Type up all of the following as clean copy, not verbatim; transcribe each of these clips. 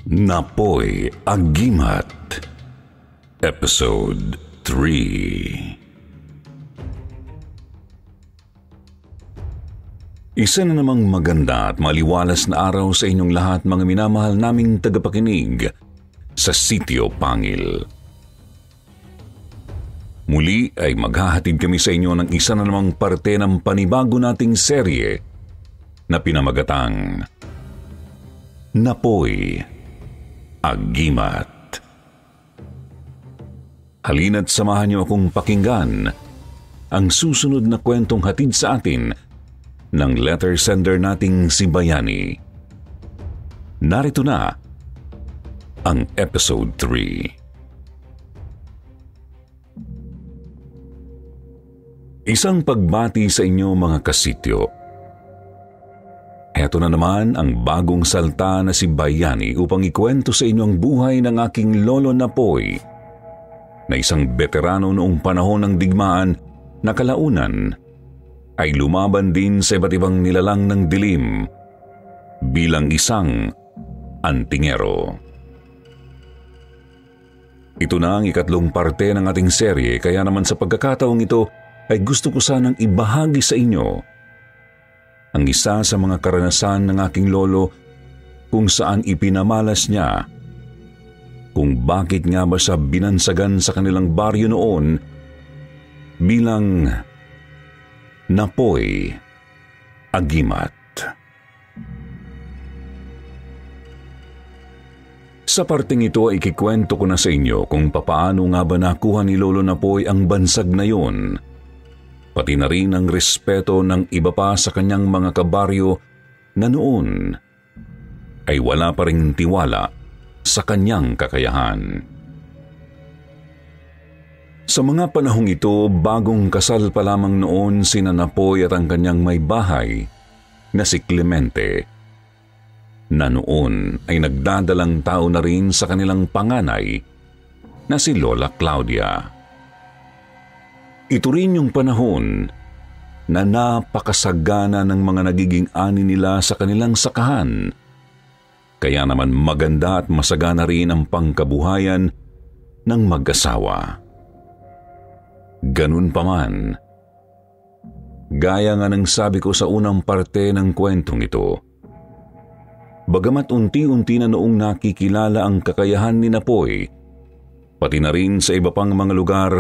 Napoy Agimat Episode 3. Isa na namang maganda at maliwalas na araw sa inyong lahat, mga minamahal naming tagapakinig sa Sitio Pangil. Muli ay maghahatid kami sa inyo ng isa na namang parte ng panibago nating serye na pinamagatang Napoy Agimat. Halina't samahan niyo akong pakinggan ang susunod na kwentong hatid sa atin ng letter sender nating si Bayani. Narito na ang Episode 3. Isang pagbati sa inyo, mga kasityo. Heto na naman ang bagong salta na si Bayani upang ikwento sa inyo ang buhay ng aking lolo Napoy, na isang veterano noong panahon ng digmaan na kalaunan ay lumaban din sa iba't ibang nilalang ng dilim bilang isang antingero. Ito na ang ikatlong parte ng ating serye, kaya naman sa pagkakataong ito ay gusto ko sanang ibahagi sa inyo ang isa sa mga karanasan ng aking lolo kung saan ipinamalas niya kung bakit nga ba siya binansagan sa kanilang baryo noon bilang Napoy Agimat. Sa parting ito ay ikikwento ko na sa inyo kung papaano nga ba nakuha ni Lolo Napoy ang bansag na yun, pati na rin ang respeto ng iba pa sa kanyang mga kabaryo na noon ay wala pa ring tiwala sa kanyang kakayahan. Sa mga panahong ito, bagong kasal pa lamang noon sina Napoy at ang kanyang may bahay na si Clemente, na noon ay nagdadalang tao na rin sa kanilang panganay na si Lola Claudia. Ito rin yung panahon na napakasagana ng mga nagiging ani nila sa kanilang sakahan, kaya naman maganda at masagana rin ang pangkabuhayan ng mag-asawa. Ganun pa man, gaya nga ng sabi ko sa unang parte ng kwentong ito, bagamat unti-unti na noong nakikilala ang kakayahan ni Napoy, pati na rin sa iba pang mga lugar,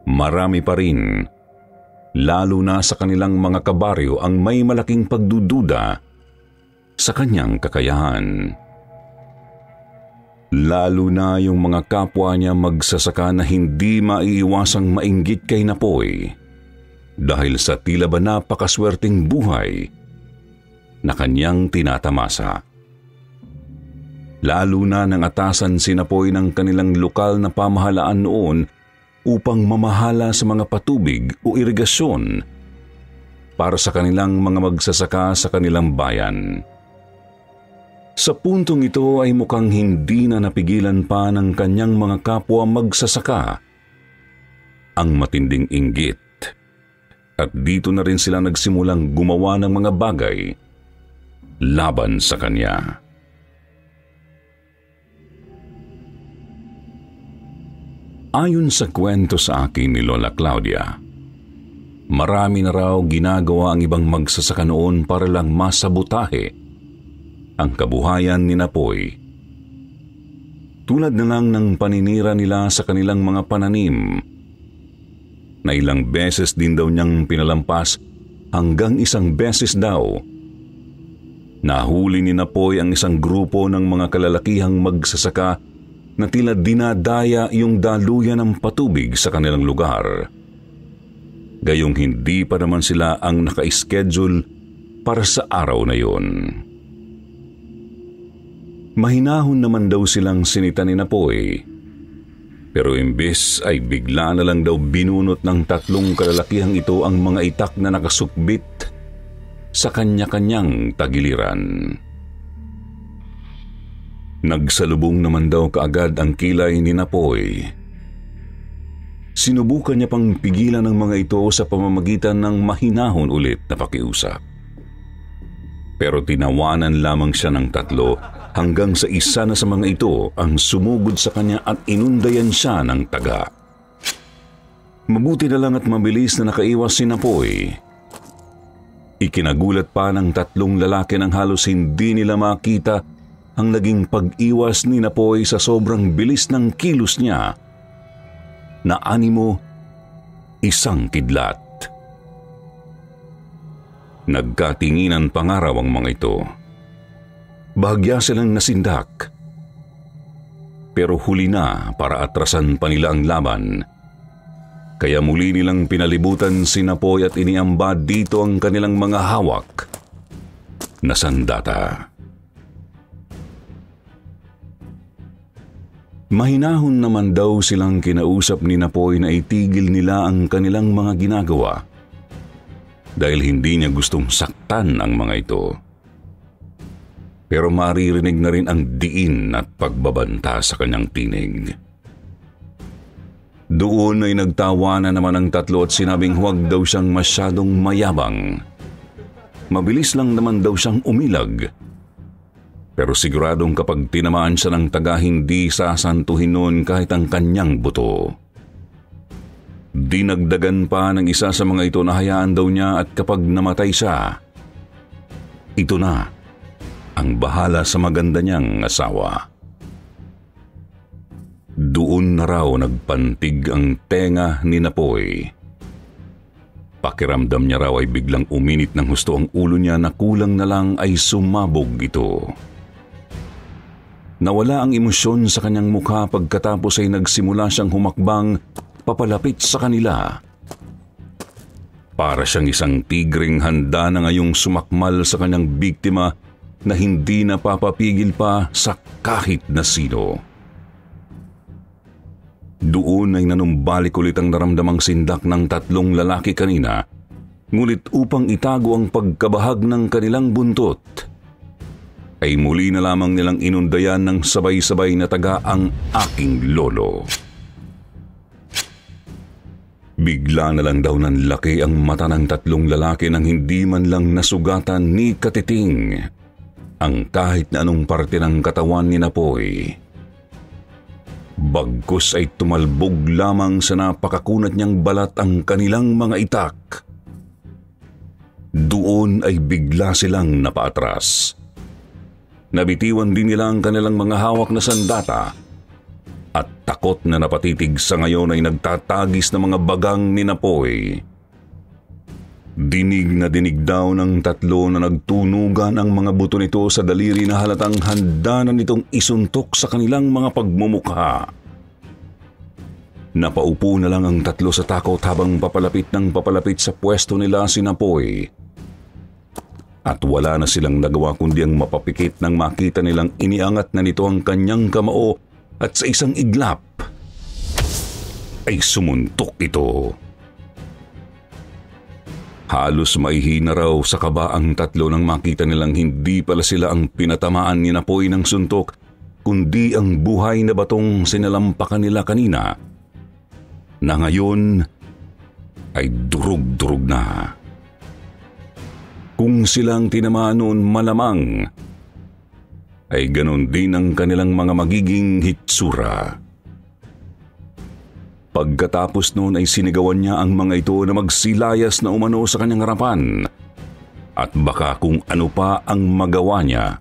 marami pa rin, lalo na sa kanilang mga kabaryo, ang may malaking pagdududa sa kanyang kakayahan. Lalo na yung mga kapwa niya magsasaka na hindi maiiwasang mainggit kay Napoy dahil sa tila ba napakaswerteng buhay na kanyang tinatamasa. Lalo na nang atasan si Napoy ng kanilang lokal na pamahalaan noon upang mamahala sa mga patubig o irigasyon para sa kanilang mga magsasaka sa kanilang bayan. Sa puntong ito ay mukhang hindi na napigilan pa ng kanyang mga kapwa magsasaka ang matinding inggit, at dito na rin sila nagsimulang gumawa ng mga bagay laban sa kanya. Ayon sa kwento sa akin ni Lola Claudia, marami na raw ginagawa ang ibang magsasaka noon para lang masabotahe ang kabuhayan ni Napoy. Tulad na lang ng paninira nila sa kanilang mga pananim, na ilang beses din daw niyang pinalampas hanggang isang beses daw nahuli ni Napoy ang isang grupo ng mga kalalakihang magsasaka na tila dinadaya yung daluyan ng patubig sa kanilang lugar. Gayong hindi pa naman sila ang naka-schedule para sa araw na yun. Mahinahon naman daw silang sinita ni Napoy, pero imbes ay bigla na lang daw binunot ng tatlong kalalakihang ito ang mga itak na nakasukbit sa kanya-kanyang tagiliran. Nagsalubong naman daw kaagad ang kilay ni Napoy. Sinubukan niya pang pigilan ng mga ito sa pamamagitan ng mahinahon ulit na pakiusap. Pero tinawanan lamang siya ng tatlo hanggang sa isa na sa mga ito ang sumugod sa kanya at inundayan siya ng taga. Mabuti na lang at mabilis na nakaiwas si Napoy. Ikinagulat pa ng tatlong lalaki nang halos hindi nila makita ang naging pag-iwas ni Napoy sa sobrang bilis ng kilos niya na animo isang kidlat. Nagkatinginan pa nga raw ang mga ito. Bahagya silang nasindak. Pero huli na para atrasan pa nila ang laban. Kaya muli nilang pinalibutan si Napoy at iniambad dito ang kanilang mga hawak na sandata. Mahinahon naman daw silang kinausap ni Napoy na itigil nila ang kanilang mga ginagawa dahil hindi niya gustong saktan ang mga ito. Pero maririnig na rin ang diin at pagbabanta sa kanyang tinig. Doon ay nagtawa na naman ang tatlo at sinabing huwag daw siyang masyadong mayabang. Mabilis lang naman daw siyang umilag. Pero siguradong kapag tinamaan siya ng taga, hindi sasantuhin noon kahit ang kanyang buto. Dinagdagan pa ng isa sa mga ito na hayaan daw niya at kapag namatay siya, ito na ang bahala sa maganda niyang asawa. Doon na raw nagpantig ang tenga ni Napoy. Pakiramdam niya raw ay biglang uminit ng husto ang ulo niya na kulang na lang ay sumabog ito. Nawala ang emosyon sa kanyang mukha pagkatapos ay nagsimula siyang humakbang papalapit sa kanila. Para siyang isang tigring handa na ngayong sumakmal sa kanyang biktima na hindi napapapigil pa sa kahit na sino. Doon ay nanumbalik ulit ang naramdamang sindak ng tatlong lalaki kanina, ngulit upang itago ang pagkabahag ng kanilang buntot, ay muli na lamang nilang inundayan ng sabay-sabay na taga ang aking lolo. Bigla na lang daw nanlaki ang mata ng tatlong lalaki nang hindi man lang nasugatan ni Katiting ang kahit na anong parte ng katawan ni Napoy. Bagkus ay tumalbog lamang sa napakakunat niyang balat ang kanilang mga itak. Doon ay bigla silang napaatras. Nabitiwan din nila ang kanilang mga hawak na sandata at takot na napatitig sa ngayon ay nagtatagis na mga bagang ni Napoy. Dinig na dinig daw ng tatlo na nagtunugan ang mga buto nito sa daliri na halatang handa na nitong isuntok sa kanilang mga pagmumukha. Napaupo na lang ang tatlo sa takot habang papalapit sa pwesto nila si Napoy. At wala na silang nagawa kundi ang mapapikit nang makita nilang iniangat na nito ang kanyang kamao at sa isang iglap ay sumuntok ito. Halos maihina raw sa kaba ang tatlo nang makita nilang hindi pala sila ang pinatamaan ni Napoy ng suntok, kundi ang buhay na batong sinalampakan nila kanina, na ngayon ay durug-durug na. Kung silang tinamaan noon malamang, ay ganon din ang kanilang mga magiging hitsura. Pagkatapos noon ay sinigawan niya ang mga ito na magsilayas na umano sa kanyang harapan at baka kung ano pa ang magawa niya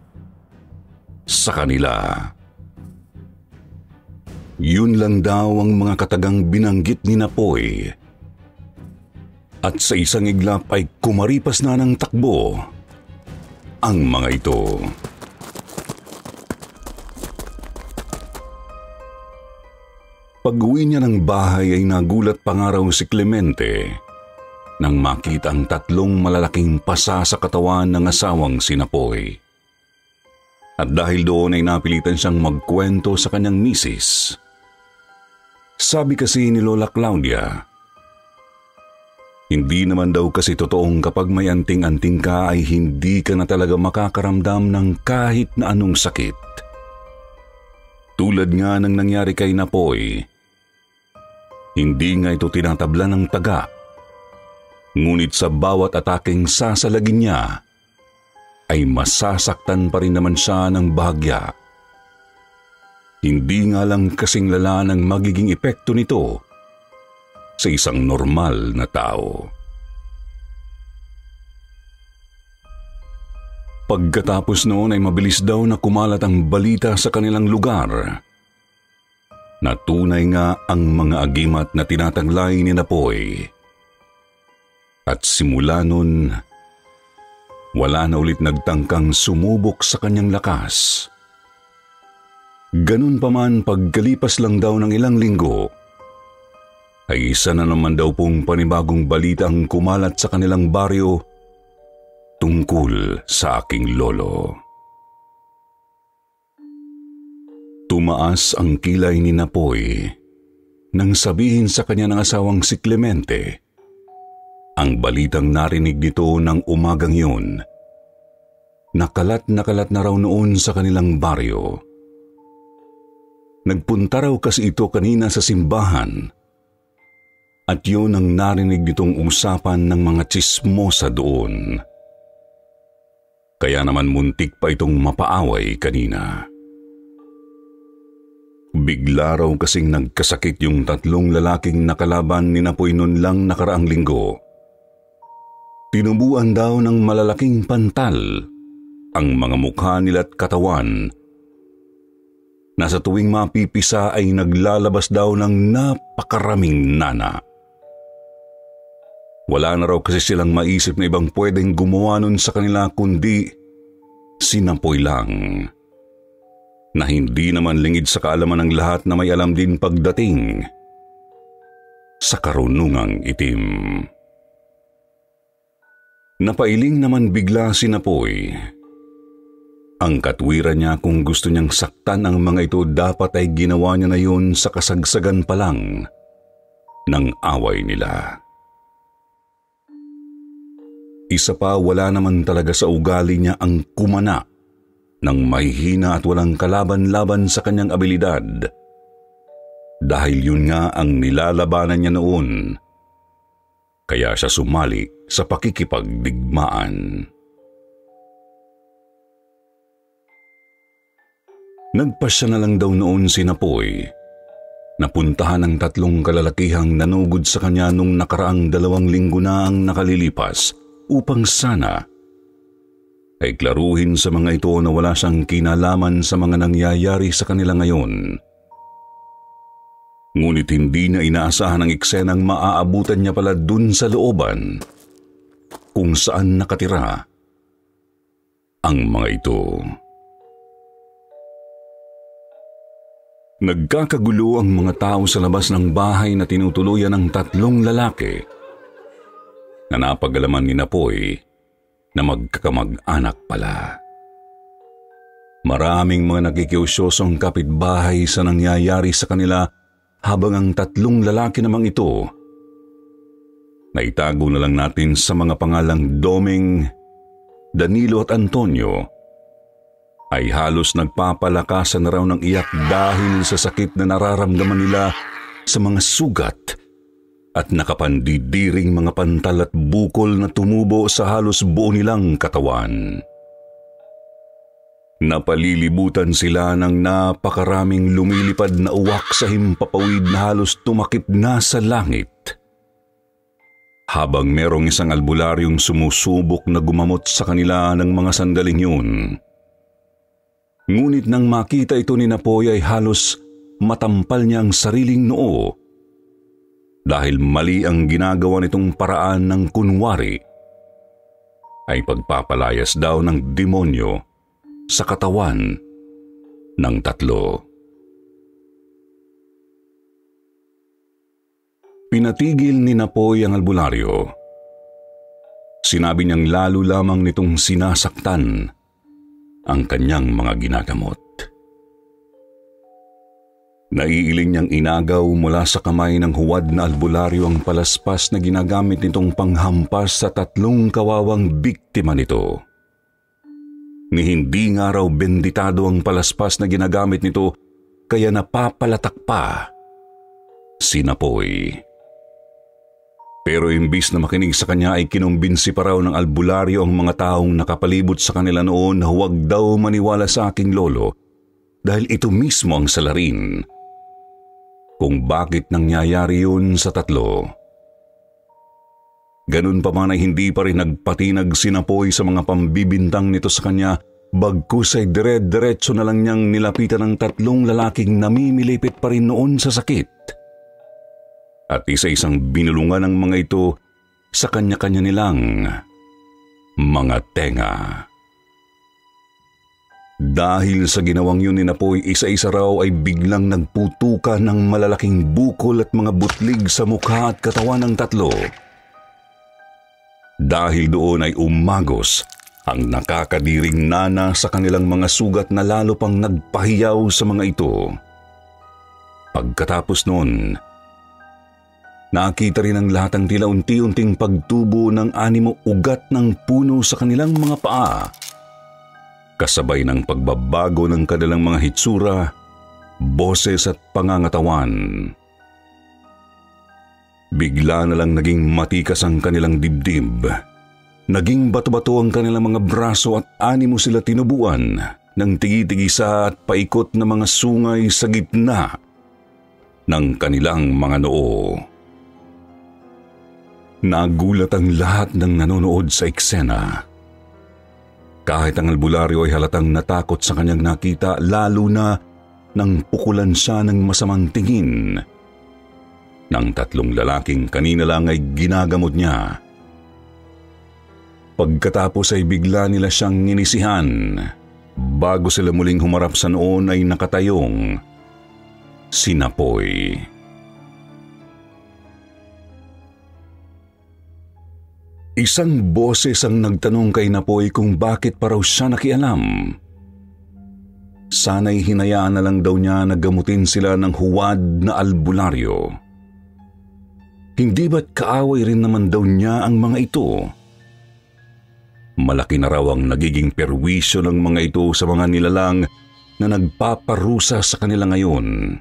sa kanila. Yun lang daw ang mga katagang binanggit ni Napoy. At sa isang iglap ay kumaripas na ng takbo ang mga ito. Pag-uwi niya ng bahay ay nagulat pa nga raw si Clemente nang makita ang tatlong malalaking pasa sa katawan ng asawang si Napoy. At dahil doon ay napilitan siyang magkwento sa kanyang misis. Sabi kasi ni Lola Claudia, hindi naman daw kasi totoong kapag may anting-anting ka ay hindi ka na talaga makakaramdam ng kahit na anong sakit. Tulad nga ng nangyari kay Napoy, hindi nga ito tinatabla ng taga, ngunit sa bawat ataking sasalagin niya, ay masasaktan pa rin naman siya ng bahagya. Hindi nga lang kasing lala ng magiging epekto nito sa isang normal na tao. Pagkatapos noon ay mabilis daw na kumalat ang balita sa kanilang lugar na tunay nga ang mga agimat na tinataglay ni Napoy. At simula nun, wala na ulit nagtangkang sumubok sa kanyang lakas. Ganun pa man, pagkalipas lang daw ng ilang linggo, ay isa na naman daw pong panibagong balita ang kumalat sa kanilang baryo tungkol sa aking lolo. Tumaas ang kilay ni Napoy nang sabihin sa kanya ng asawang si Clemente ang balitang narinig nito ng umagang yun. Nakalat na raw noon sa kanilang baryo. Nagpunta raw kasi ito kanina sa simbahan at yun ang narinig nitong usapan ng mga tsismosa doon. Kaya naman muntik pa itong mapaaway kanina. Bigla raw kasing nagkasakit yung 3 lalaking nakalaban ni Napoy noon lang nakaraang linggo. Tinubuan daw ng malalaking pantal ang mga mukha nila at katawan na sa tuwing mapipisa ay naglalabas daw ng napakaraming nana. Wala na raw kasi silang maisip na ibang pwedeng gumawa nun sa kanila kundi si Napoy lang, na hindi naman lingid sa kaalaman ng lahat na may alam din pagdating sa karunungang itim. Napailing naman bigla si Napoy. Ang katwiran niya kung gusto niyang saktan ang mga ito dapat ay ginawa niya na yun sa kasagsagan pa lang ng away nila. Isa pa, wala naman talaga sa ugali niya ang kumana ng mahihina at walang kalaban-laban sa kanyang abilidad. Dahil yun nga ang nilalabanan niya noon. Kaya siya sumali sa pakikipagdigmaan. Nagpasya na lang daw noon si Napoy. Napuntahan ng 3 kalalakihang nanugod sa kanya nung nakaraang 2 linggo na ang nakalilipas upang sana ay klaruhin sa mga ito na wala siyang kinalaman sa mga nangyayari sa kanila ngayon. Ngunit hindi na inaasahan ang eksenang maaabutan niya pala dun sa looban kung saan nakatira ang mga ito. Nagkakagulo ang mga tao sa labas ng bahay na tinutuluyan ng 3 lalaki na napag-alaman ni Napoy na magkakamag-anak pala. Maraming mga nakikiusyosong kapitbahay sa nangyayari sa kanila habang ang 3 lalaki namang ito naitago na lang natin sa mga pangalang Doming, Danilo at Antonio ay halos nagpapalakasan na raw ng iyak dahil sa sakit na nararamdaman nila sa mga sugat at nakapandidiring mga pantal at bukol na tumubo sa halos buo nilang katawan. Napalilibutan sila ng napakaraming lumilipad na uwak sa himpapawid na halos tumakip na sa langit. Habang merong isang albularyong sumusubok na gumamot sa kanila ng mga sandaling yun. Ngunit nang makita ito ni Napoy ay halos matampal niya ang sariling noo dahil mali ang ginagawa nitong paraan ng kunwari ay pagpapalayas daw ng demonyo sa katawan ng 3. Pinatigil ni Napoy ang albularyo. Sinabi niyang lalo lamang nitong sinasaktan ang kanyang mga ginagamot. Naiiling niyang inagaw mula sa kamay ng huwad na albularyo ang palaspas na ginagamit nitong panghampas sa 3 kawawang biktima nito. Ni hindi nga raw benditado ang palaspas na ginagamit nito kaya napapalatak pa si Napoy. Pero imbis na makinig sa kanya ay kinumbinsi pa raw ng albularyo ang mga taong nakapalibot sa kanila noon na huwag daw maniwala sa aking lolo dahil ito mismo ang salarin kung bakit nangyayari yun sa tatlo. Ganun pa man ay hindi pa rin nagpatinag si Napoy sa mga pambibintang nito sa kanya, bagkus ay dire-diretso na lang niyang nilapitan ng tatlong lalaking namimilipit pa rin noon sa sakit. At isa-isang binulungan ng mga ito sa kanya-kanya nilang mga tenga. Dahil sa ginawang yun ni Napoy, isa-isa raw ay biglang nagputukan ng malalaking bukol at mga butlig sa mukha at katawan ng tatlo. Dahil doon ay umagos ang nakakadiring nana sa kanilang mga sugat na lalo pang nagpahiyaw sa mga ito. Pagkatapos noon, nakita rin ang lahat ng tila unti-unting pagtubo ng animo ugat ng puno sa kanilang mga paa, kasabay ng pagbabago ng kanilang mga hitsura, boses at pangangatawan. Bigla na lang naging matikas ang kanilang dibdib, naging bato-bato ang kanilang mga braso at animo sila tinubuan ng tigi-tigisa at paikot na mga sungay sa gitna ng kanilang mga noo. Nagulat ang lahat ng nanonood sa eksena. Kahit ang albularyo ay halatang natakot sa kanyang nakita, lalo na nang pukulan siya ng masamang tingin ng tatlong lalaking kanina lang ay ginagamot niya. Pagkatapos ay bigla nila siyang nginisihan. Bago sila muling humarap sa noon ay nakatayong si Napoy. Isang boses ang nagtanong kay Napoy kung bakit pa raw siya nakialam. Sana'y hinayaan na lang daw niya na gamutin sila ng huwad na albularyo. Hindi ba't kaaway rin naman daw niya ang mga ito? Malaki na raw ang nagiging perwisyo ng mga ito sa mga nilalang na nagpaparusa sa kanila ngayon.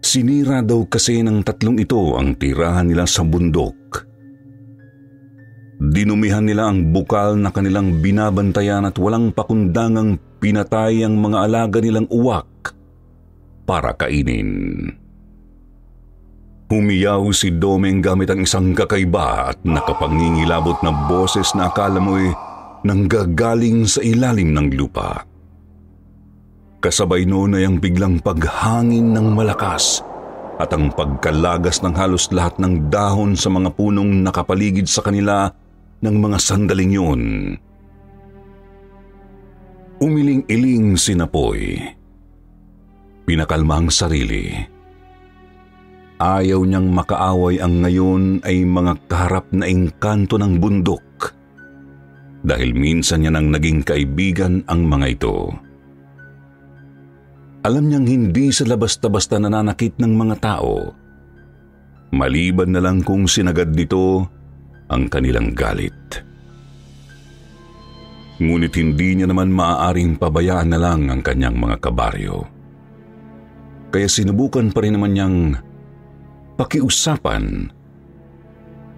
Sinira daw kasi ng tatlong ito ang tirahan nila sa bundok. Dinumihan nila ang bukal na kanilang binabantayan at walang pakundangang pinatay ang mga alaga nilang uwak para kainin. Humiyaw si Domeng gamit ang isang kakaiba at nakapangingilabot na boses na akala mo'y nanggagaling sa ilalim ng lupa. Kasabay noon ay ang biglang paghangin ng malakas at ang pagkalagas ng halos lahat ng dahon sa mga punong nakapaligid sa kanila ng mga sandaling yun. Umiling-iling si Napoy. Pinakalma ang sarili. Ayaw niyang makaaway ang ngayon ay mga kaharap na engkanto ng bundok dahil minsan niya nang naging kaibigan ang mga ito. Alam niyang hindi sila basta-basta nananakit ng mga tao, maliban na lang kung sinagad nito ang kanilang galit. Ngunit hindi niya naman maaaring pabayaan na lang ang kanyang mga kabaryo. Kaya sinubukan pa rin naman niyang pakiusapan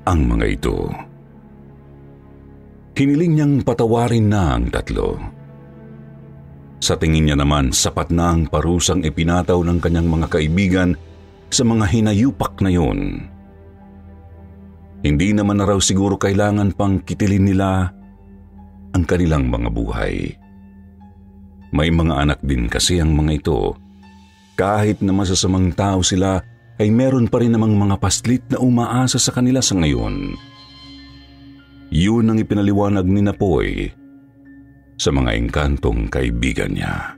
ang mga ito. Hiniling niyang patawarin na ang tatlo. Sa tingin niya naman, sapat na ang parusang ipinataw ng kanyang mga kaibigan sa mga hinayupak na yun. Hindi naman na raw siguro kailangan pang kitilin nila ang kanilang mga buhay. May mga anak din kasi ang mga ito. Kahit na masasamang tao sila, ay meron pa rin namang mga paslit na umaasa sa kanila sa ngayon. Yun ang ipinaliwanag ni Napoy sa mga engkantong kaibigan niya.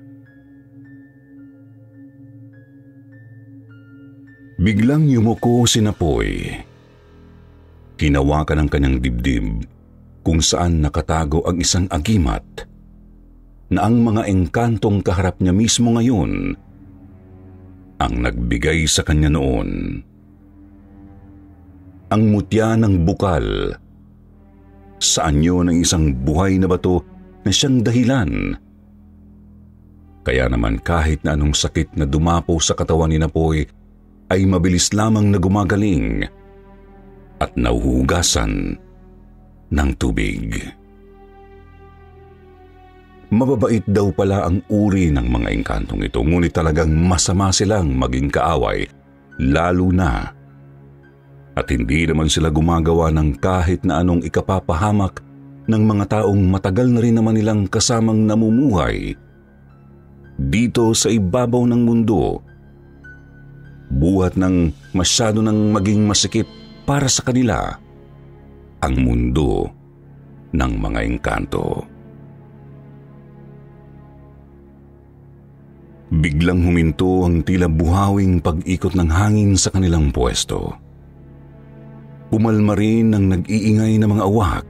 Biglang yumuko si Napoy. Hinawakan ang kanyang dibdib kung saan nakatago ang isang agimat na ang mga engkantong kaharap niya mismo ngayon ang nagbigay sa kanya noon. Ang mutya ng bukal sa anyo ng isang buhay na bato na siyang dahilan. Kaya naman kahit na anong sakit na dumapo sa katawan ni Napoy ay mabilis lamang na gumagaling at nahuhugasan ng tubig. Mababait daw pala ang uri ng mga engkantong ito, ngunit talagang masama silang maging kaaway, lalo na at hindi naman sila gumagawa ng kahit na anong ikapapahamak ng mga taong matagal na rin naman nilang kasamang namumuhay dito sa ibabaw ng mundo, buhat ng masyado nang maging masikip para sa kanila ang mundo ng mga engkanto. Biglang huminto ang tila buhawing pag-ikot ng hangin sa kanilang pwesto. Umalma rin ang nag-iingay na mga awak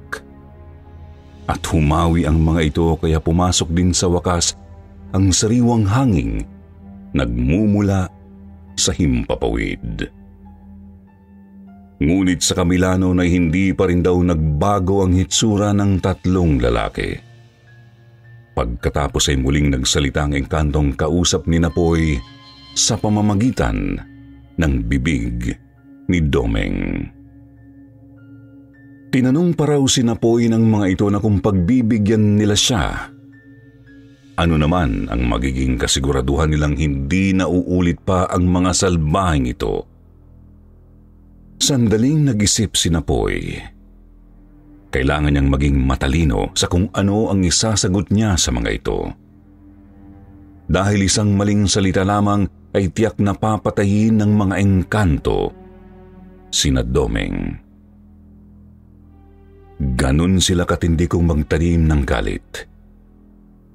at humawi ang mga ito, kaya pumasok din sa wakas ang sariwang hangin nagmumula sa himpapawid. Ngunit sa kabila noon ay hindi pa rin daw nagbago ang hitsura ng tatlong lalaki. Pagkatapos ay muling nagsalita ang engkantong kausap ni Napoy sa pamamagitan ng bibig ni Domeng. Tinanong pa raw si Napoy ng mga ito na kung pagbibigyan nila siya, ano naman ang magiging kasiguraduhan nilang hindi nauulit pa ang mga salbahing ito. Sandaling nag-isip si Napoy. Kailangan niyang maging matalino sa kung ano ang isasagot niya sa mga ito. Dahil isang maling salita lamang ay tiyak na papatayin ng mga engkanto sina Domeng. Ganun sila katindi kung magtanim ng galit.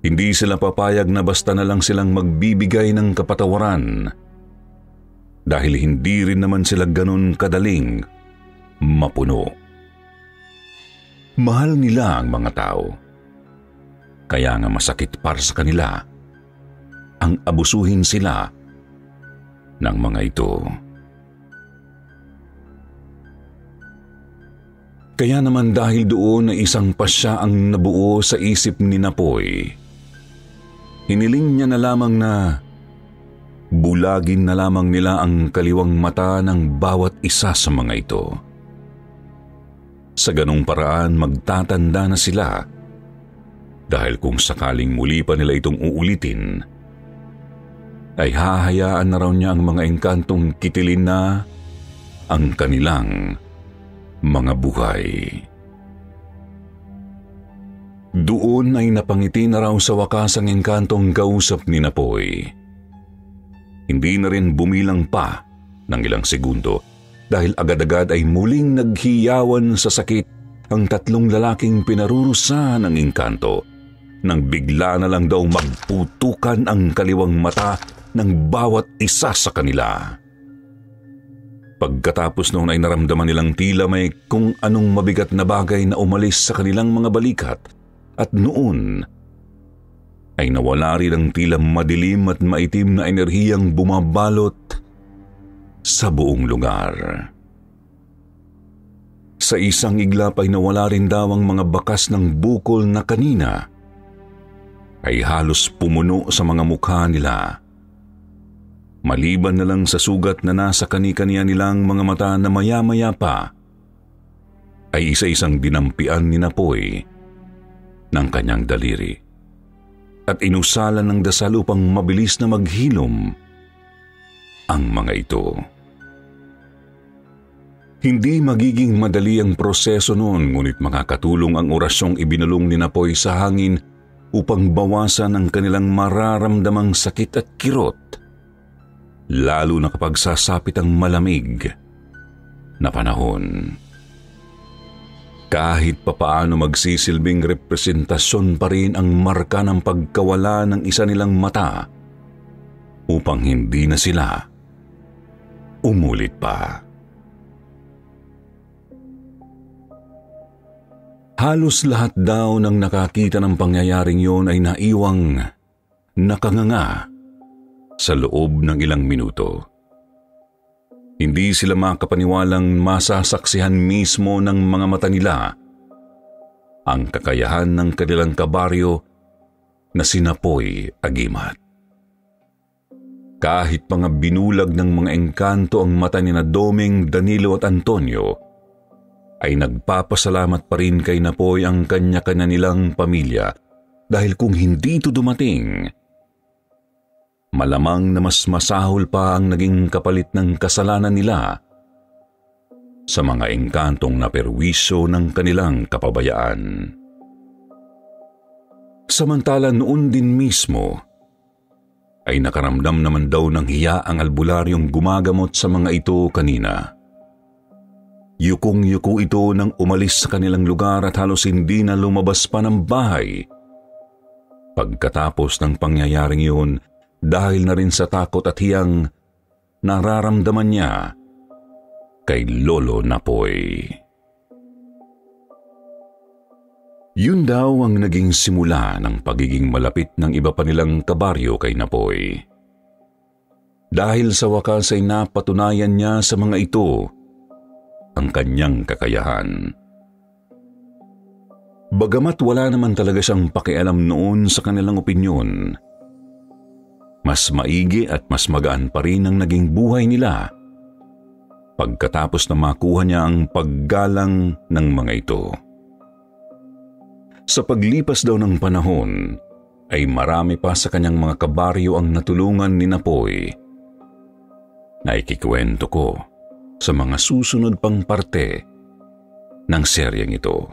Hindi sila papayag na basta na lang silang magbibigay ng kapatawaran, dahil hindi rin naman sila ganun kadaling mapuno. Mahal nila ang mga tao, kaya nga masakit para sa kanila ang abusuhin sila ng mga ito. Kaya naman dahil doon na isang pasya ang nabuo sa isip ni Napoy, hiniling niya na lamang na bulagin na lamang nila ang kaliwang mata ng bawat isa sa mga ito. Sa ganung paraan magtatanda na sila, dahil kung sakaling muli pa nila itong uulitin, ay hahayaan na raw niya ang mga engkantong kitilin na ang kanilang mga buhay. Doon ay napangiti na raw sa wakas ang engkantong kausap ni Napoy. Hindi na rin bumilang pa ng ilang segundo, dahil agad-agad ay muling naghiyawan sa sakit ang tatlong lalaking pinarurusa ng engkanto, nang bigla na lang daw magputukan ang kaliwang mata ng bawat isa sa kanila. Pagkatapos noon ay naramdaman nilang tila may kung anong mabigat na bagay na umalis sa kanilang mga balikat, at noon ay nawala rin ang tila madilim at maitim na enerhiyang bumabalot sa buong lugar. Sa isang iglap ay nawala rin daw ang mga bakas ng bukol na kanina ay halos pumuno sa mga mukha nila. Maliban na lang sa sugat na nasa kani-kaniya nilang mga mata na maya-maya pa, ay isa-isang dinampian ni Napoy ng kanyang daliri at inusalan ng dasal upang mabilis na maghilom ang mga ito. Hindi magiging madali ang proseso noon, ngunit makakatulong ang orasyong ibinulong ni Napoy sa hangin upang bawasan ang kanilang mararamdamang sakit at kirot, lalo na kapag sasapit ang malamig na panahon. Kahit papaano magsisilbing representasyon pa rin ang marka ng pagkawala ng isa nilang mata upang hindi na sila umulit pa. Halos lahat daw ng nakakita ng pangyayaring yon ay naiwang nakanganga sa loob ng ilang minuto. Hindi sila makapaniwalang masasaksihan mismo ng mga mata nila ang kakayahan ng kanilang kabaryo na si Napoy Agimat. Kahit mga binulag ng mga engkanto ang mata ni na Domeng, Danilo at Antonio, ay nagpapasalamat pa rin kay Napoy ang kanya-kanya nilang pamilya dahil kung hindi ito dumating, malamang na mas masahol pa ang naging kapalit ng kasalanan nila sa mga engkantong naperwisyo ng kanilang kapabayaan. Samantala noon din mismo, ay nakaramdam naman daw ng hiya ang albularyong gumagamot sa mga ito kanina. Yukong-yuko ito nang umalis sa kanilang lugar at halos hindi na lumabas pa ng bahay. Pagkatapos ng pangyayaring yun, dahil na rin sa takot at hiyang nararamdaman niya kay Lolo Napoy. Yun daw ang naging simula ng pagiging malapit ng iba pa nilang kabaryo kay Napoy. Dahil sa wakas ay napatunayan niya sa mga ito ang kanyang kakayahan. Bagamat wala naman talaga siyang pakialam noon sa kanilang opinyon, mas maigi at mas magaan pa rin ang naging buhay nila pagkatapos na makuha niya ang paggalang ng mga ito. Sa paglipas daw ng panahon, ay marami pa sa kanyang mga kabaryo ang natulungan ni Napoy na ikikwento ko sa mga susunod pang parte ng seryeng ito.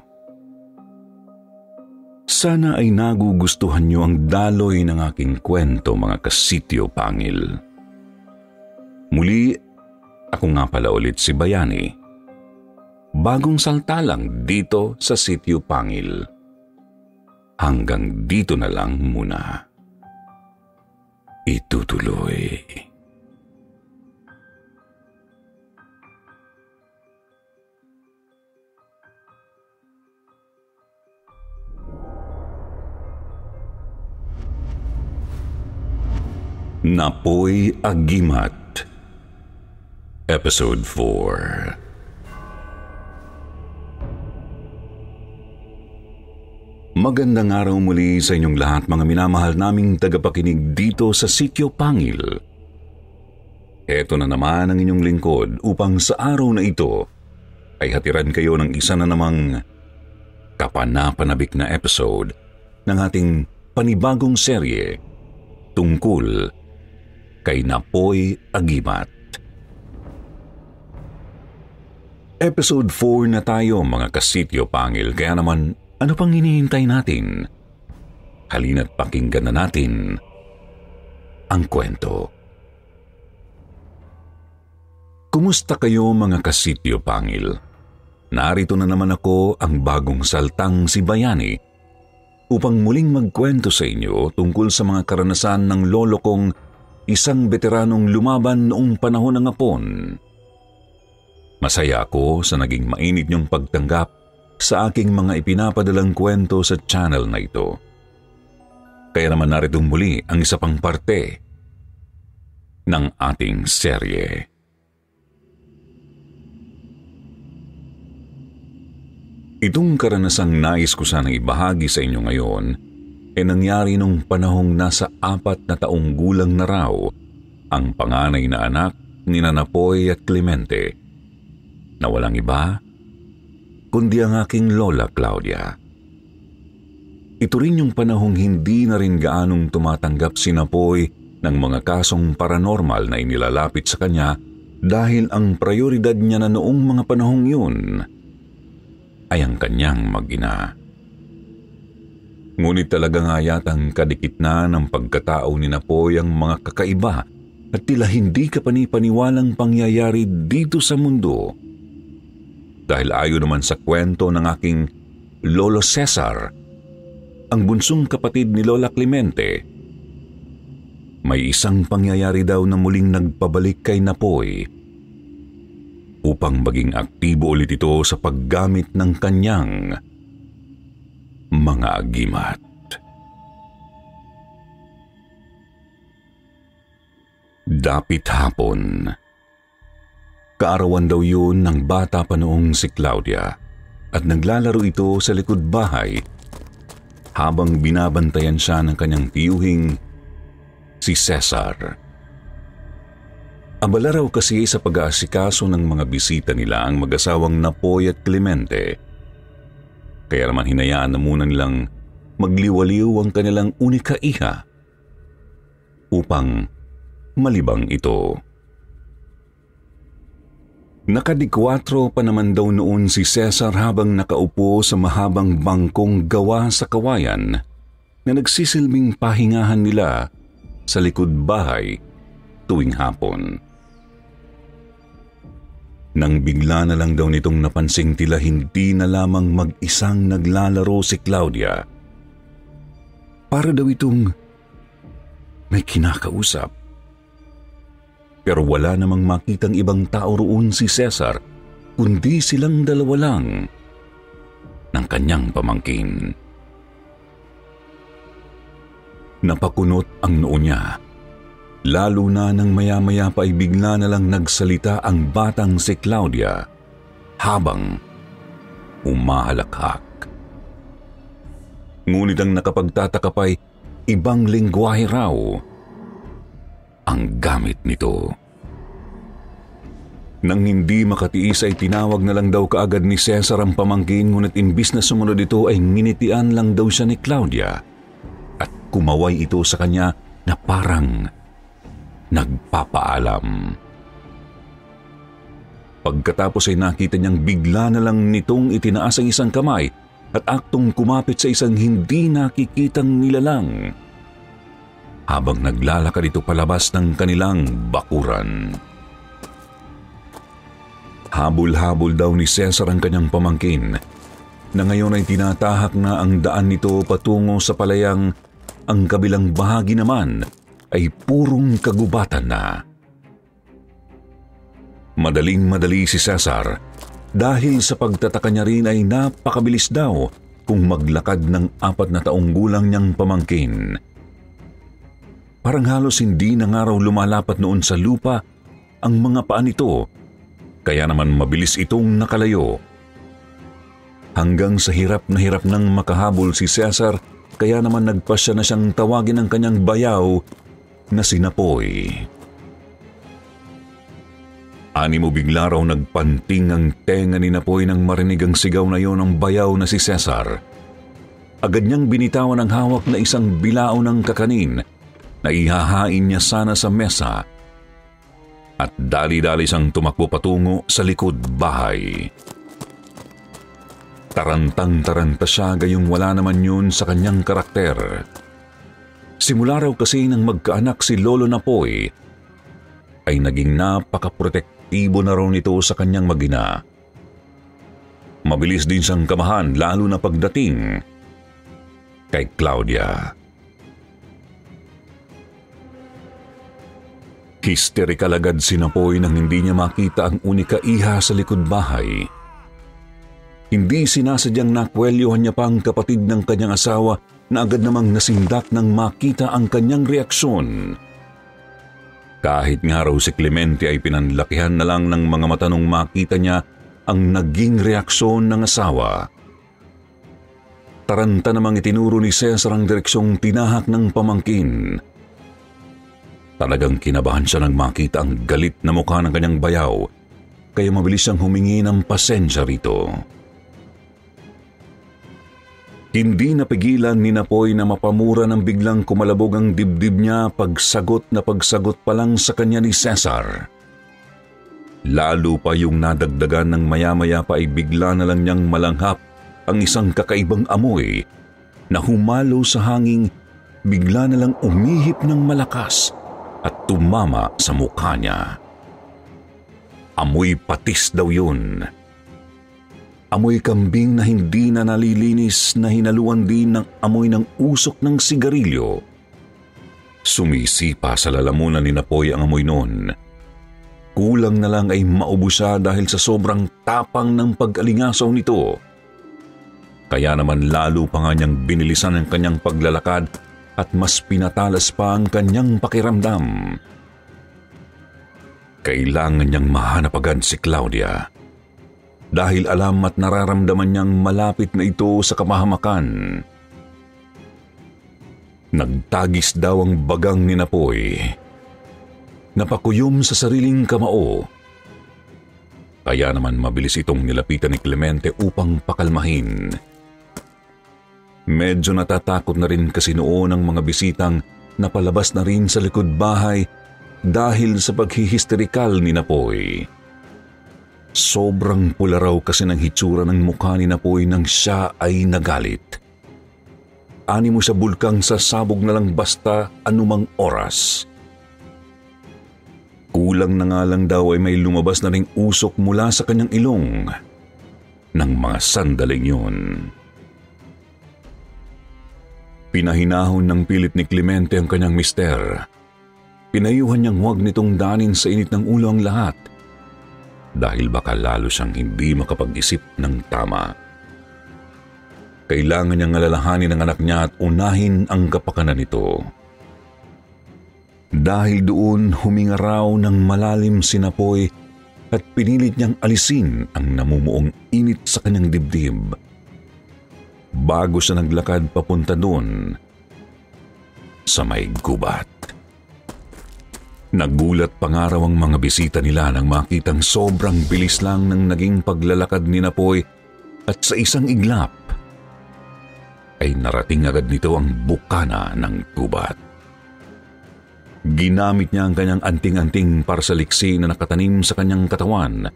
Sana ay nagugustuhan niyo ang daloy ng aking kwento, mga kasityo pangil. Muli, ako nga pala ulit si Bayani. Bagong salta lang dito sa Sityo Pangil. Hanggang dito na lang muna. Itutuloy. Napoy Agimat, Episode 4. Magandang araw muli sa inyong lahat, mga minamahal naming tagapakinig dito sa Sityo Pangil. Ito na naman ang inyong lingkod upang sa araw na ito ay hatiran kayo ng isa na namang kapanapanabik na episode ng ating panibagong serye tungkol kay Napoy Agimat. Episode 4 na tayo, mga kasityo pangil, kaya naman ano pang hinihintay natin? Halina't pakinggan na natin ang kwento. Kumusta kayo, mga kasityo pangil? Narito na naman ako, ang bagong saltang si Bayani, upang muling magkwento sa inyo tungkol sa mga karanasan ng lolo kong isang veteranong lumaban noong panahon ng Hapon. Masaya ako sa naging mainit niyong pagtanggap sa aking mga ipinapadalang kwento sa channel na ito. Kaya naman narito muli ang isa pang parte ng ating serye. Itong karanasang nais ko sanang ibahagi sa inyo ngayon ay nangyari nung panahong nasa 4 na taong gulang na raw ang panganay na anak ni Napoy at Clemente, na walang iba kundi ang aking Lola Claudia. Ito rin yung panahong hindi na rin gaanong tumatanggap si Napoy ng mga kasong paranormal na inilalapit sa kanya dahil ang prioridad niya na noong mga panahong yun ay ang kanyang mag-ina. Ngunit talaga nga yatang kadikit na ng pagkatao ni Napoy ang mga kakaiba at tila hindi kapani-paniwalang pangyayari dito sa mundo. Dahil ayon naman sa kwento ng aking Lolo Cesar, ang bunsong kapatid ni Lola Clemente, may isang pangyayari daw na muling nagpabalik kay Napoy upang maging aktibo ulit ito sa paggamit ng kanyang mga agimat. Dapit hapon. Kaarawan daw yun ng bata pa noong si Claudia at naglalaro ito sa likod bahay habang binabantayan siya ng kanyang tiyuhing si Cesar. Abala raw kasi sa pag-aasikaso ng mga bisita nila ang mag-asawang Napoy at Clemente. Kaya naman hinayaan na muna nilang magliwaliw ang kanilang unika iha upang malibang ito. Nakadikwatro pa naman daw noon si Cesar habang nakaupo sa mahabang bangkong gawa sa kawayan na nagsisilbing pahingahan nila sa likod bahay tuwing hapon. Nang bigla na lang daw nitong napansing tila hindi na lamang mag-isang naglalaro si Claudia. Para daw itong may kinakausap. Pero wala namang makitang ibang tao roon si Cesar, kundi silang dalawa lang ng kanyang pamangkin. Napakunot ang noo niya. Lalo na nang maya-maya pa ay bigla na lang nagsalita ang batang si Claudia habang umahalakhak. Ngunit ang nakapagtataka pa'y ibang lengguwahe raw ang gamit nito. Nang hindi makatiis ay tinawag na lang daw kaagad ni Cesar ang pamangkin, ngunit imbis na sumunod ito ay nginitian lang daw siya ni Claudia at kumaway ito sa kanya na parang nagpapaalam. Pagkatapos ay nakita niyang bigla na lang nitong itinaas ang isang kamay at aktong kumapit sa isang hindi nakikitang nilalang habang naglalakad ito palabas ng kanilang bakuran. Habol-habol daw ni Cesar ang kanyang pamangkin na ngayon ay tinatahak na ang daan nito patungo sa palayang ang kabilang bahagi naman ay purong kagubatan na. Madaling-madali si Cesar dahil sa pagtataka niya rin ay napakabilis daw kung maglakad ng 4 na taong gulang niyang pamangkin. Parang halos hindi na nga raw lumalapat noon sa lupa ang mga paa nito, kaya naman mabilis itong nakalayo. Hanggang sa hirap nang makahabol si Cesar, kaya naman nagpasya na siyang tawagin ang kanyang bayaw na si Napoy. Animo bigla raw nagpanting ang tenga ni Napoy nang marinig ang sigaw na yon ng bayaw na si Cesar. Agad niyang binitawan ang hawak na isang bilao ng kakanin na ihahain niya sana sa mesa at dali-dali siyang tumakbo patungo sa likod bahay. Tarantang-taranta siya gayong wala naman yun sa kanyang karakter. Simula raw kasi nang magkaanak si Lolo Napoy, ay naging napakaprotektibo na raw nito sa kanyang mag-ina. Mabilis din siyang kamahan lalo na pagdating kay Claudia. Hysterikal agad si Napoy nang hindi niya makita ang unika iha sa likod bahay. Hindi sinasadyang nakwelyohan niya pa ang kapatid ng kanyang asawa na agad namang nasindak nang makita ang kanyang reaksyon. Kahit nga raw si Clemente ay pinanlakihan na lang ng mga mata nung makita niya ang naging reaksyon ng asawa. Taranta namang itinuro ni Cesar ang direksyong tinahak ng pamangkin. Talagang kinabahan siya nang makita ang galit na mukha ng kanyang bayaw, kaya mabilis siyang humingi ng pasensya rito. Hindi napigilan ni Napoy na mapamura ng biglang kumalabog ang dibdib niya pagsagot pa lang sa kanya ni Cesar. Lalo pa yung nadagdagan ng maya-maya pa ay bigla na lang niyang malanghap ang isang kakaibang amoy na humalo sa hanging bigla na lang umihip ng malakas at tumama sa mukha niya. Amoy patis daw yun. Amoy kambing na hindi na nalilinis na hinaluan din ng amoy ng usok ng sigarilyo. Sumisipa sa lalamunan ni Napoy ang amoy noon. Kulang na lang ay maubos siya dahil sa sobrang tapang ng pag-alingasaw nito. Kaya naman lalo pa nga niyang binilisan ang kanyang paglalakad at mas pinatalas pa ang kanyang pakiramdam. Kailangan niyang mahanap agad si Claudia. Dahil alam at nararamdaman niyang malapit na ito sa kamahamakan. Nagtagis daw ang bagang ni Napoy. napakuyom sa sariling kamao. Kaya naman mabilis itong nilapitan ni Clemente upang pakalmahin. Medyo natatakot na rin kasi noon ang mga bisitang napalabas na rin sa likod bahay dahil sa paghihisterikal ni Napoy. Sobrang pula raw kasi ng hitsura ng mukha ni Napoy nang siya ay nagalit. Animo sa bulkang sasabog na lang basta anumang oras. Kulang na nga lang daw ay may lumabas na ring usok mula sa kanyang ilong ng mga sandaling yun. Pinahinahon ng pilit ni Clemente ang kanyang mister. Pinayuhan niyang huwag nitong danin sa init ng ulo ang lahat dahil baka lalo siyang hindi makapag-isip ng tama. Kailangan niyang alalahanin ang anak niya at unahin ang kapakanan nito. Dahil doon huminga raw ng malalim si Napoy at pinilit niyang alisin ang namumuong init sa kanyang dibdib. Bago siya naglakad papunta doon sa may gubat. Nagulat pa nga raw ang mga bisita nila nang makitang sobrang bilis lang ng naging paglalakad ni Napoy at sa isang iglap ay narating agad nito ang bukana ng gubat. Ginamit niya ang kanyang anting-anting para sa liksi na nakatanim sa kanyang katawan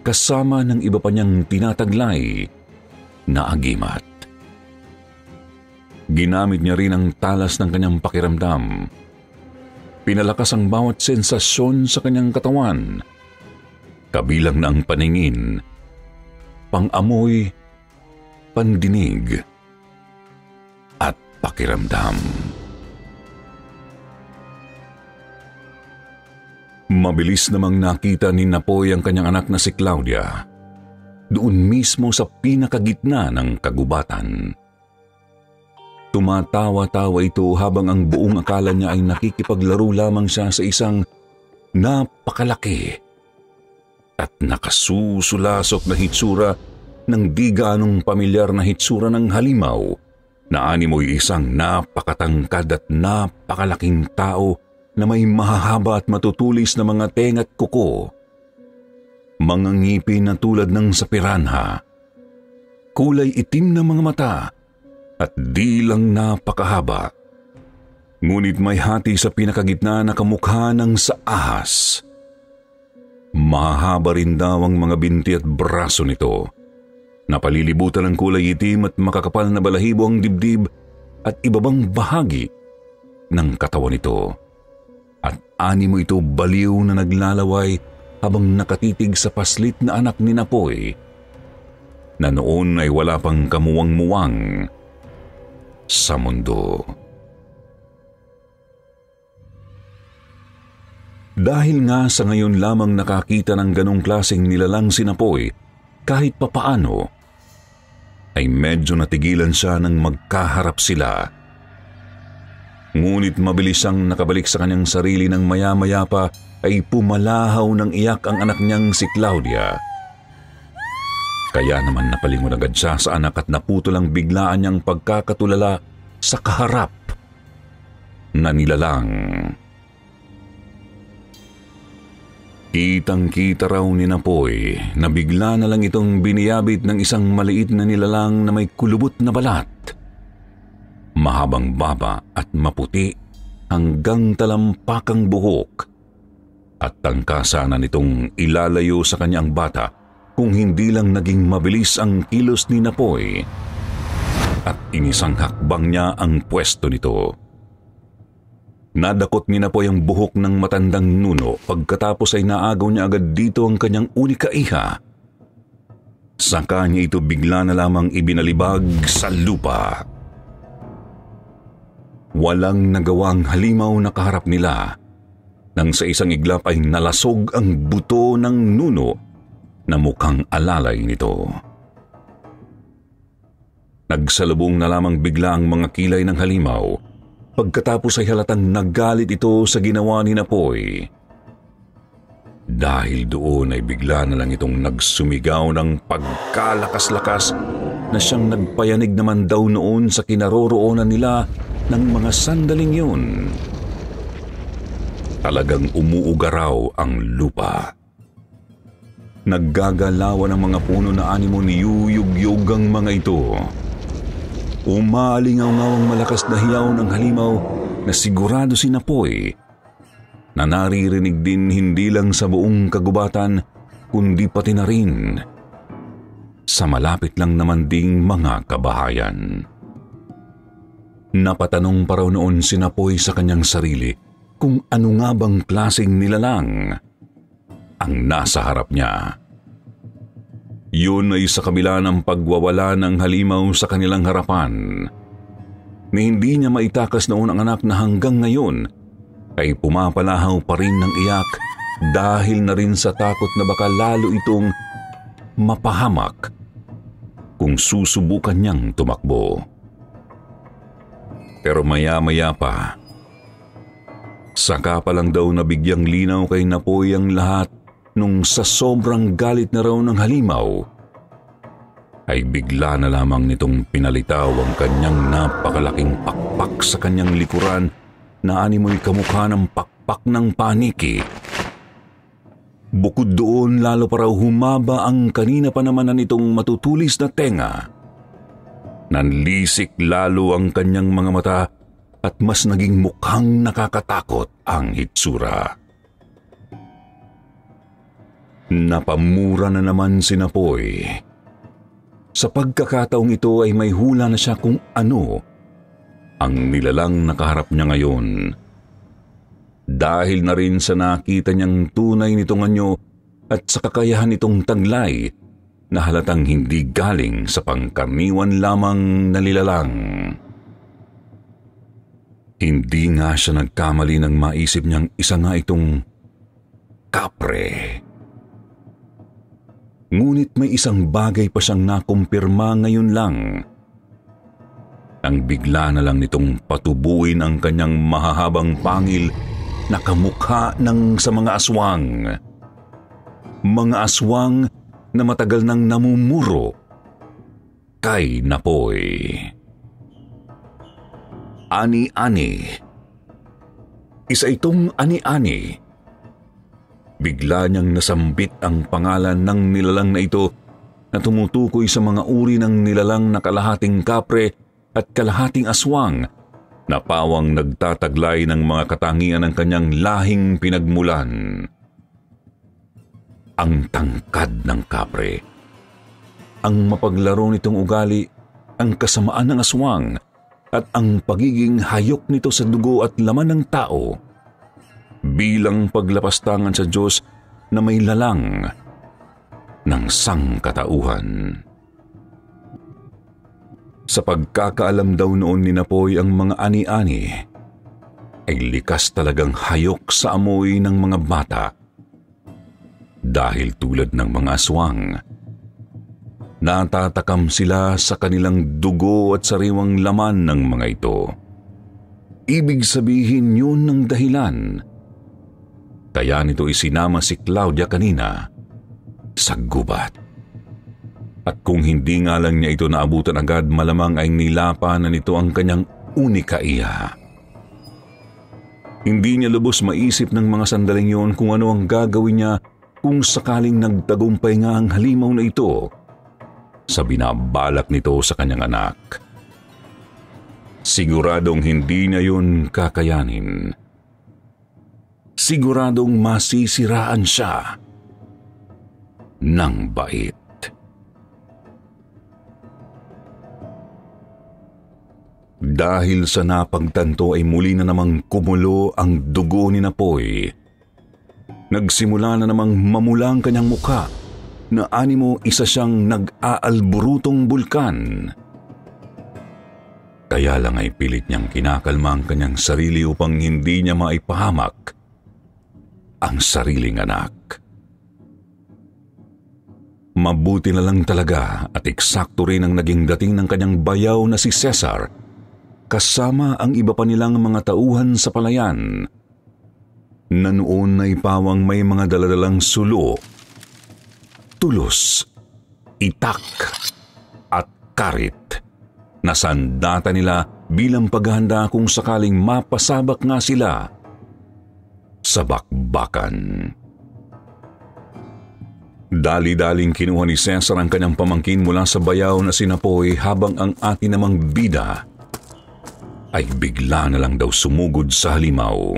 kasama ng iba pa niyang tinataglay na agimat. Ginamit niya rin ang talas ng kanyang pakiramdam. Pinalakas ang bawat sensasyon sa kanyang katawan, kabilang na ang paningin, pang-amoy, pandinig, at pakiramdam. Mabilis namang nakita ni Napoy ang kanyang anak na si Claudia, doon mismo sa pinakagitna ng kagubatan. Tumatawa-tawa ito habang ang buong akala niya ay nakikipaglaro lamang siya sa isang napakalaki at nakasusulasok na hitsura ng di gaanong pamilyar na hitsura ng halimaw na animoy isang napakatangkad at napakalaking tao na may mahahaba at matutulis na mga tenga at kuko, mga ngipin na tulad ng sa piranha, kulay itim na mga mata, at di lang napakahaba. Ngunit may hati sa pinakagitna na kamukha ng sa ahas. Mahaba rin daw ang mga binti at braso nito. Napalilibutan ng kulay itim at makakapal na balahibo ang dibdib at ibabang bahagi ng katawan nito. At animo ito baliw na naglalaway habang nakatitig sa paslit na anak ni Napoy na noon ay wala pang kamuwang-muwang sa mundo. Dahil nga sa ngayon lamang nakakita ng ganong klaseng nilalang si Napoy, kahit papaano, ay medyo natigilan siya nang magkaharap sila. Ngunit mabilis siyang nakabalik sa kanyang sarili nang maya-maya pa ay pumalahaw ng iyak ang anak niyang si Claudia. Kaya naman napalingon agad siya sa anak at naputol ang biglaan niyang pagkakatulala sa kaharap na nilalang. Kitang-kita raw ni Napoy na bigla na lang itong biniyabit ng isang maliit na nilalang na may kulubot na balat, mahabang baba at maputi hanggang talampakang buhok, at tangkasa na nitong ilalayo sa kanyang bata kung hindi lang naging mabilis ang kilos ni Napoy at inisang hakbang niya ang pwesto nito. Nadakot ni Napoy ang buhok ng matandang nuno pagkatapos ay naagaw niya agad dito ang kanyang unika iha. Saka niya ito bigla na lamang ibinalibag sa lupa. Walang nagawang halimaw na kaharap nila nang sa isang iglap ay nalasog ang buto ng nuno na mukhang alalay nito. Nagsalubong na lamang bigla ang mga kilay ng halimaw pagkatapos ay halatang nagalit ito sa ginawa ni Napoy. Dahil doon ay bigla na lang itong nagsumigaw ng pagkalakas-lakas na siyang nagpayanig naman daw noon sa kinaroroonan nila ng mga sandaling yun. Talagang umuugaraw ang lupa. Naggagalawan ang mga puno na animo ni yuyugyug ang mga ito. Umaalingaw-ngaw ang malakas na hiyaw ng halimaw na sigurado si Napoy na naririnig din hindi lang sa buong kagubatan kundi pati na rin sa malapit lang naman ding mga kabahayan. Napatanong pa raw noon si Napoy sa kanyang sarili kung ano nga bang klaseng nilalang ang nasa harap niya. Yun ay sa kabila ng pagwawala ng halimaw sa kanilang harapan, na hindi niya maitakas noon ang anak na hanggang ngayon ay pumapalahaw pa rin ng iyak dahil na rin sa takot na baka lalo itong mapahamak kung susubukan niyang tumakbo. Pero maya-maya pa, saka pa lang daw nabigyang linaw kay Napoy ang lahat nung sa sobrang galit na raw ng halimaw, ay bigla na lamang nitong pinalitaw ang kanyang napakalaking pakpak sa kanyang likuran na animoy kamukha ng pakpak ng paniki. Bukod doon, lalo pa raw humaba ang kanina pa naman na nitong matutulis na tenga. Nanlisik lalo ang kanyang mga mata at mas naging mukhang nakakatakot ang hitsura. Napamura na naman si Napoy. Sa pagkakataong ito ay may hula na siya kung ano ang nilalang nakaharap niya ngayon. Dahil na rin sa nakita niyang tunay nitong anyo at sa kakayahan nitong taglay na halatang hindi galing sa pangkaraniwan lamang na nilalang. Hindi nga siya nagkamali nang maisip niyang isa nga itong kapre. Ngunit may isang bagay pa siyang nakumpirma ngayon lang. Nang bigla na lang nitong patubuin ang kanyang mahahabang pangil na kamukha ng sa mga aswang. Mga aswang na matagal nang namumuro kay Napoy. Ani-ani. Isa itong ani-ani. Bigla niyang nasambit ang pangalan ng nilalang na ito na tumutukoy sa mga uri ng nilalang na kalahating kapre at kalahating aswang na pawang nagtataglay ng mga katangian ng kanyang lahing pinagmulan. Ang tangkad ng kapre, ang mapaglaro nitong ugali, ang kasamaan ng aswang, at ang pagiging hayok nito sa dugo at laman ng tao, bilang paglapastangan sa Diyos na may lalang ng sangkatauhan. Sa pagkakaalam daw noon ni Napoy, ang mga ani-ani ay likas talagang hayok sa amoy ng mga bata. Dahil tulad ng mga aswang, natatakam sila sa kanilang dugo at sariwang laman ng mga ito. Ibig sabihin yun ng dahilan kaya nito isinama si Claudia kanina sa gubat. At kung hindi nga lang niya ito naabutan agad, malamang ay nilapa na nito ang kanyang unika iya. Hindi niya lubos maisip ng mga sandaling yun kung ano ang gagawin niya kung sakaling nagtagumpay nga ang halimaw na ito sa binabalak nito sa kanyang anak. Siguradong hindi niya yun kakayanin. Siguradong masisiraan siya ng bait. Dahil sa napagtanto ay muli na namang kumulo ang dugo ni Napoy. Nagsimula na namang mamula ang kanyang mukha na animo isa siyang nag-aalburutong bulkan. Kaya lang ay pilit niyang kinakalma ang kanyang sarili upang hindi niya maipahamak ang sariling anak. Mabuti na lang talaga at eksakto rin ang naging dating ng kanyang bayaw na si Cesar kasama ang iba pa nilang mga tauhan sa palayan na noon ay pawang may mga daladalang sulo, tulos, itak at karit na sandata nila bilang paghahanda kung sakaling mapasabak nga sila sa bakbakan. Dali-daling kinuha ni Cesar ang kanyang pamangkin mula sa bayaw na si Napoy habang ang atin namang bida ay bigla na lang daw sumugod sa halimaw.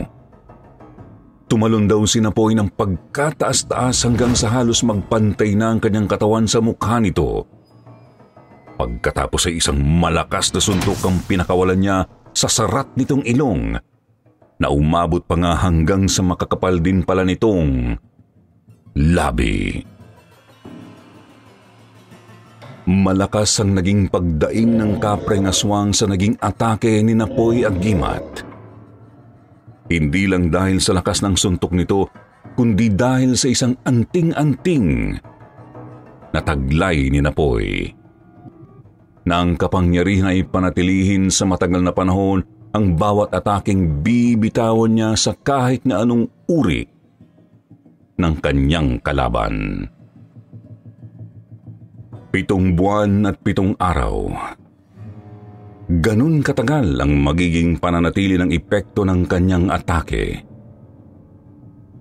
Tumalon daw si Napoy ng pagkataas-taas hanggang sa halos magpantay na ang kanyang katawan sa mukha nito. Pagkatapos ay isang malakas na suntok ang pinakawalan niya sa sarat nitong ilong na umabot pa nga hanggang sa makakapal din pala nitong labi. Malakas ang naging pagdaing ng kapreng aswang sa naging atake ni Napoy Agimat. Hindi lang dahil sa lakas ng suntok nito, kundi dahil sa isang anting-anting na taglay ni Napoy. Na ang kapangyarihan ay panatilihin sa matagal na panahon ang bawat ataking bibitawan niya sa kahit na anong uri ng kanyang kalaban. 7 buwan at 7 araw. Ganun katagal ang magiging pananatili ng epekto ng kanyang atake.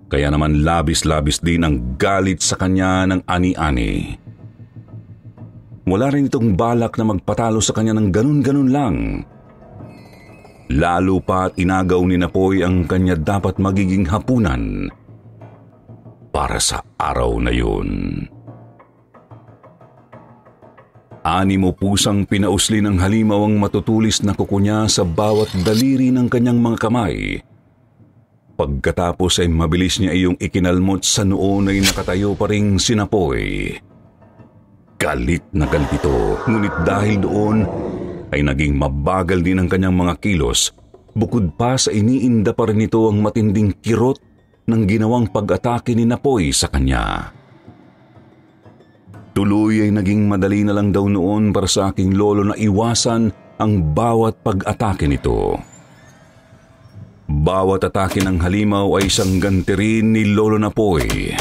Kaya naman labis-labis din ang galit sa kanya ng ani-ani. Wala rin itong balak na magpatalo sa kanya ng ganun-ganun lang. Lalo pa at inagaw ni Napoy ang kanya dapat magiging hapunan para sa araw na yun. 6 pusang pinausli ng halimaw ang matutulis na kuko niya sa bawat daliri ng kanyang mga kamay. Pagkatapos ay mabilis niya iyong ikinalmot sa noo ay nakatayo pa ring si Napoy. Galit na galit ito, ngunit dahil doon ay naging mabagal din ang kanyang mga kilos, bukod pa sa iniinda pa rin ito ang matinding kirot ng ginawang pag-atake ni Napoy sa kanya. Tuloy ay naging madali na lang daw noon para sa aking lolo na iwasan ang bawat pag-atake nito. Bawat atake ng halimaw ay isang ganti rin ni Lolo Napoy,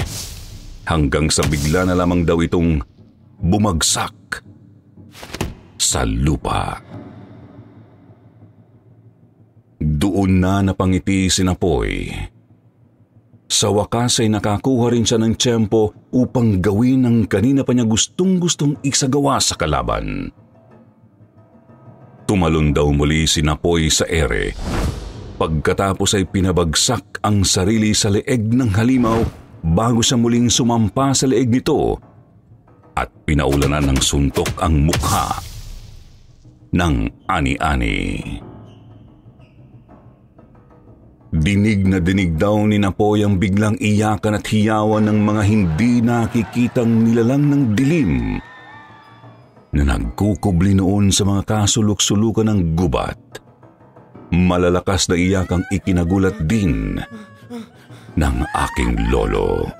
hanggang sa bigla na lamang daw itong bumagsak sa lupa. Doon na napangiti si Napoy. Sa wakas ay nakakuha rin siya ng tiyempo upang gawin ang kanina pa niya gustong-gustong isagawa sa kalaban. Tumalon daw muli si Napoy sa ere. Pagkatapos ay pinabagsak ang sarili sa leeg ng halimaw bago siya muling sumampa sa leeg nito at pinaulanan ng suntok ang mukha ng ani-ani. Dinig na dinig daw ni Napoy ang biglang iyakan at hiyawan ng mga hindi nakikitang nilalang ng dilim na nagkukubli noon sa mga kasulok-sulukan ng gubat. Malalakas na iyakang ikinagulat din ng aking lolo.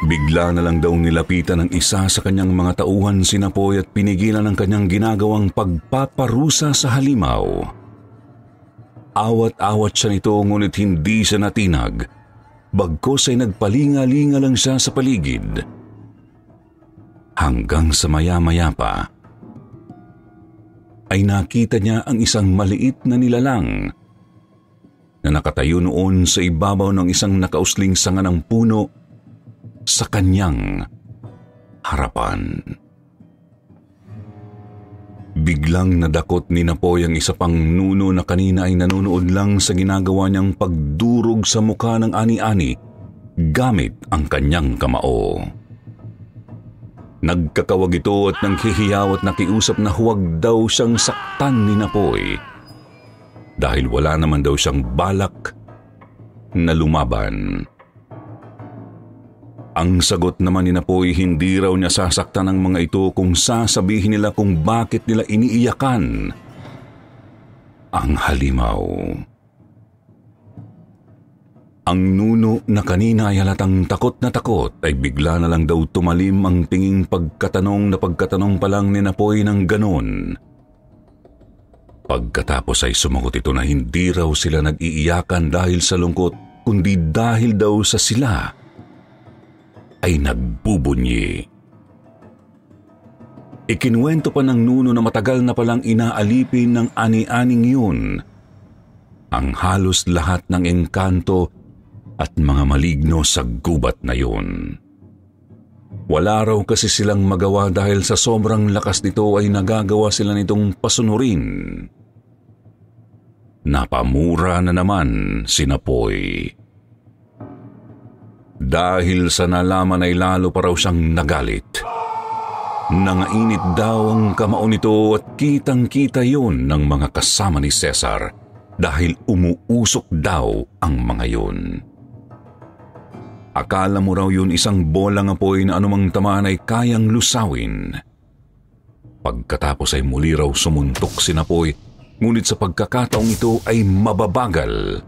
Bigla na lang daw nilapitan ng isa sa kanyang mga tauhan si Napoy at pinigilan ang kanyang ginagawang pagpaparusa sa halimaw. Awat-awat siya nito ngunit hindi siya natinag, bagkos ay nagpalinga-linga lang siya sa paligid. Hanggang sa maya-maya pa, ay nakita niya ang isang maliit na nilalang na nakatayo noon sa ibabaw ng isang nakausling sanga ng puno sa kanyang harapan. Biglang nadakot ni Napoy ang isa pang nuno na kanina ay nanonood lang sa ginagawa niyang pagdurog sa mukha ng ani-ani gamit ang kanyang kamao. Nagkakawag ito at nanghihiyaw at nakiusap na huwag daw siyang saktan ni Napoy dahil wala naman daw siyang balak na lumaban. Ang sagot naman ni Napoy, hindi raw niya sasaktan ng mga ito kung sasabihin nila kung bakit nila iniiyakan ang halimaw. Ang nuno na kanina ay halatang takot na takot ay bigla na lang daw tumalim ang tinging pagkatanong pa lang ni Napoy ng ganon. Pagkatapos ay sumagot ito na hindi raw sila nag-iiyakan dahil sa lungkot, kundi dahil daw sa sila ay nagbubunyi. Ikinuwento pa ng nuno na matagal na palang inaalipin ng ani-aning yun ang halos lahat ng engkanto at mga maligno sa gubat na yun. Wala raw kasi silang magawa dahil sa sobrang lakas nito ay nagagawa sila nitong pasunurin. Napamura na naman si Napoy. Dahil sa nalaman ay lalo pa raw siyang nagalit. Nangainit daw ang kamao nito at kitang-kita yun ng mga kasama ni Cesar dahil umuusok daw ang mga yun. Akala mo raw yun isang bolang apoy na anumang tamaan ay kayang lusawin. Pagkatapos ay muli raw sumuntok si Napoy, ngunit sa pagkakataong ito ay mababagal.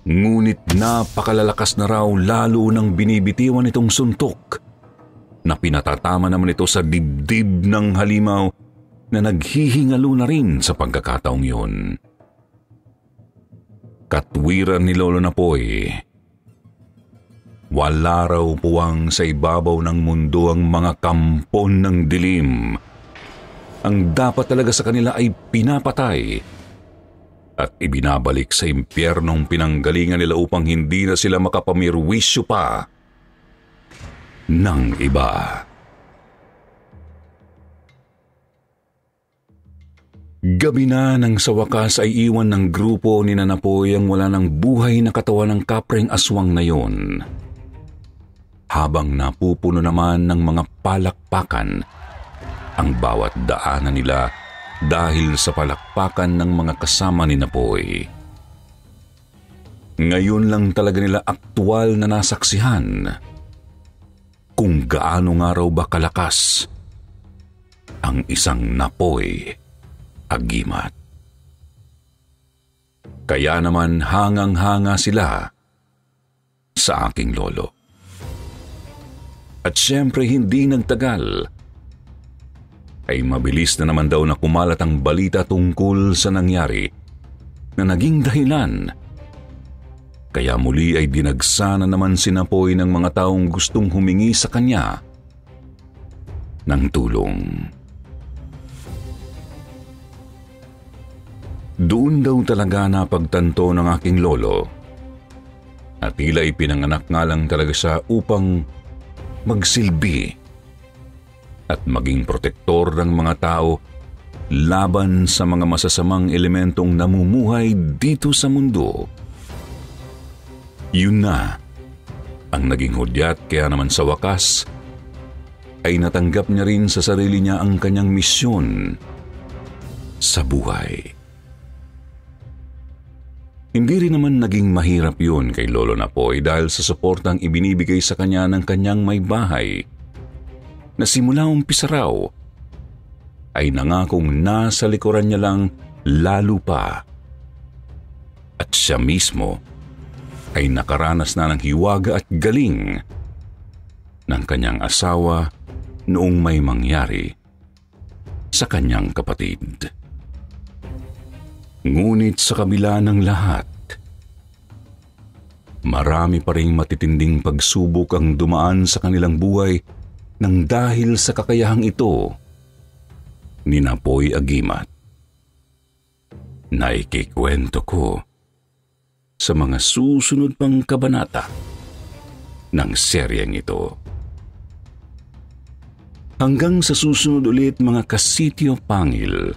Ngunit napakalalakas na raw lalo nang binibitiwan itong suntok na pinatatama naman ito sa dibdib ng halimaw na naghihingalo na rin sa pagkakataong yun. Katwiran ni Lolo Napoy, wala raw puwang sa ibabaw ng mundo ang mga kampon ng dilim. Ang dapat talaga sa kanila ay pinapatay at ibinabalik sa impyernong pinanggalingan nila upang hindi na sila makapamirwisyo pa ng iba. Gabi na nang sa wakas ay iwan ng grupo ni Napoy ang wala ng buhay na katawan ng kapreng aswang na yon. Habang napupuno naman ng mga palakpakan ang bawat daanan nila dahil sa palakpakan ng mga kasama ni Napoy. Ngayon lang talaga nila aktual na nasaksihan kung gaano nga raw ba kalakas ang isang Napoy Agimat. Kaya naman hangang-hanga sila sa aking lolo. At syempre hindi nagtagal ay mabilis na naman daw na kumalat ang balita tungkol sa nangyari na naging dahilan. Kaya muli ay dinagsa na naman si Napoy ng mga taong gustong humingi sa kanya ng tulong. Doon daw talaga napagtanto ng aking lolo at tila ipinanganak nga lang talaga siya upang magsilbi at maging protektor ng mga tao laban sa mga masasamang elementong namumuhay dito sa mundo. Yun na ang naging hudyat, kaya naman sa wakas ay natanggap niya rin sa sarili niya ang kanyang misyon sa buhay. Hindi rin naman naging mahirap yun kay Lolo Napoy dahil sa suportang ibinibigay sa kanya ng kanyang may bahay na simula umpisa raw ay nangakong nasa likuran niya lang lalo pa. At siya mismo ay nakaranas na ng hiwaga at galing ng kanyang asawa noong may mangyari sa kanyang kapatid. Ngunit sa kabila ng lahat, marami pa ring matitinding pagsubok ang dumaan sa kanilang buhay nang dahil sa kakayahang ito ni Napoy Agimat. Naikikwento ko sa mga susunod pang kabanata ng seryeng ito. Hanggang sa susunod ulit mga kasityo pangil.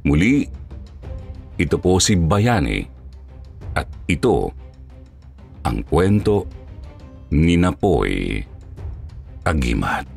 Muli, ito po si Bayani at ito ang kwento ni Napoy Agimat.